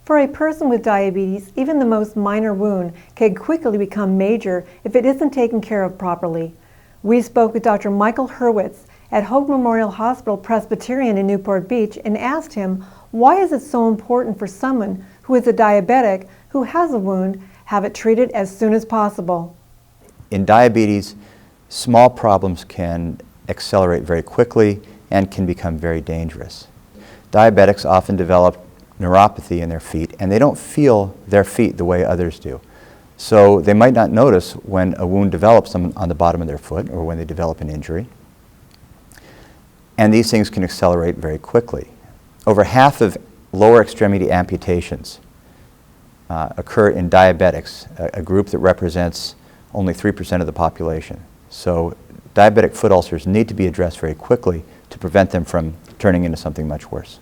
For a person with diabetes, even the most minor wound can quickly become major if it isn't taken care of properly. We spoke with Dr. Michael Hurwitz at Hoag Memorial Hospital Presbyterian in Newport Beach and asked him, why is it so important for someone who is a diabetic who has a wound have it treated as soon as possible? In diabetes, small problems can accelerate very quickly and can become very dangerous. Diabetics often develop neuropathy in their feet, and they don't feel their feet the way others do. So they might not notice when a wound develops on the bottom of their foot or when they develop an injury. And these things can accelerate very quickly. Over half of lower extremity amputations occur in diabetics, a group that represents only 3% of the population. So diabetic foot ulcers need to be addressed very quickly to prevent them from turning into something much worse.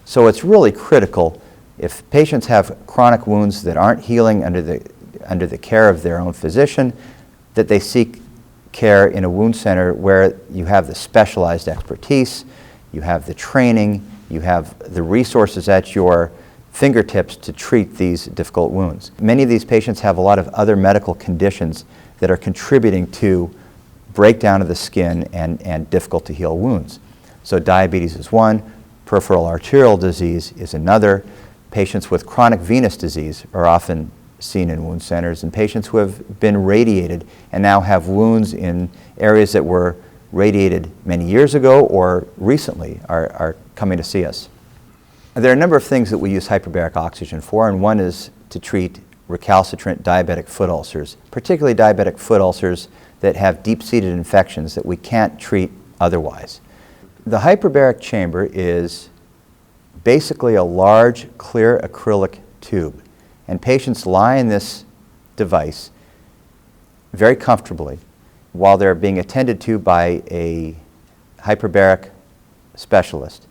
So it's really critical, if patients have chronic wounds that aren't healing under the care of their own physician, that they seek care in a wound center where you have the specialized expertise, you have the training, you have the resources at your fingertips to treat these difficult wounds. Many of these patients have a lot of other medical conditions that are contributing to breakdown of the skin and difficult to heal wounds. So diabetes is one, peripheral arterial disease is another. Patients with chronic venous disease are often seen in wound centers, and patients who have been radiated and now have wounds in areas that were radiated many years ago or recently are coming to see us. There are a number of things that we use hyperbaric oxygen for, and one is to treat recalcitrant diabetic foot ulcers, particularly diabetic foot ulcers that have deep-seated infections that we can't treat otherwise. The hyperbaric chamber is basically a large, clear acrylic tube, and patients lie in this device very comfortably while they're being attended to by a hyperbaric specialist,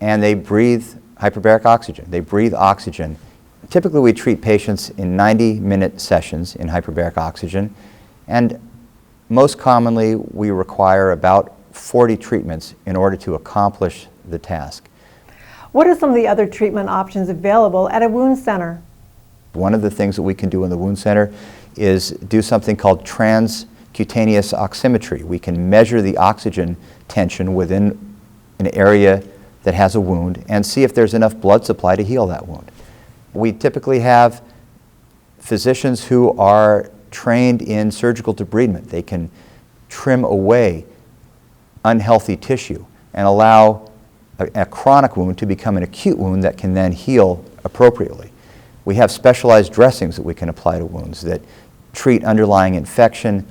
and they breathe hyperbaric oxygen. They breathe oxygen. Typically we treat patients in 90-minute sessions in hyperbaric oxygen, and most commonly we require about 40 treatments in order to accomplish the task. What are some of the other treatment options available at a wound center? One of the things that we can do in the wound center is do something called transcutaneous oximetry. We can measure the oxygen tension within an area that has a wound and see if there's enough blood supply to heal that wound. We typically have physicians who are trained in surgical debridement. They can trim away unhealthy tissue and allow a chronic wound to become an acute wound that can then heal appropriately. We have specialized dressings that we can apply to wounds that treat underlying infection,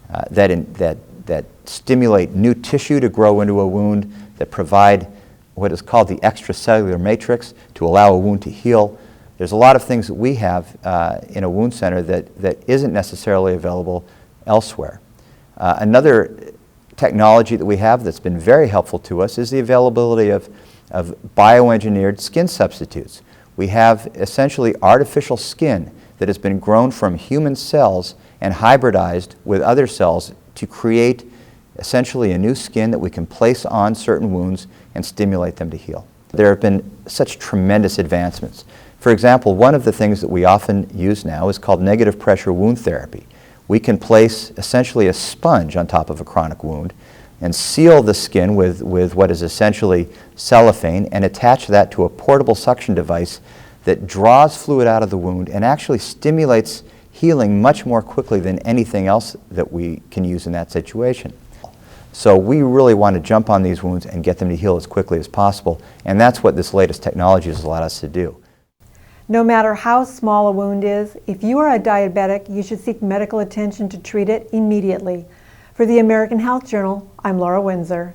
that stimulate new tissue to grow into a wound, that provide what is called the extracellular matrix to allow a wound to heal. There's a lot of things that we have in a wound center that isn't necessarily available elsewhere. Another technology that we have that's been very helpful to us is the availability of bioengineered skin substitutes. We have essentially artificial skin that has been grown from human cells and hybridized with other cells to create essentially a new skin that we can place on certain wounds and stimulate them to heal. There have been such tremendous advancements. For example, one of the things that we often use now is called negative pressure wound therapy. We can place essentially a sponge on top of a chronic wound and seal the skin with what is essentially cellophane and attach that to a portable suction device that draws fluid out of the wound and actually stimulates healing much more quickly than anything else that we can use in that situation. So we really want to jump on these wounds and get them to heal as quickly as possible, and that's what this latest technology has allowed us to do. No matter how small a wound is, if you are a diabetic, you should seek medical attention to treat it immediately. For the American Health Journal, I'm Lora Windsor.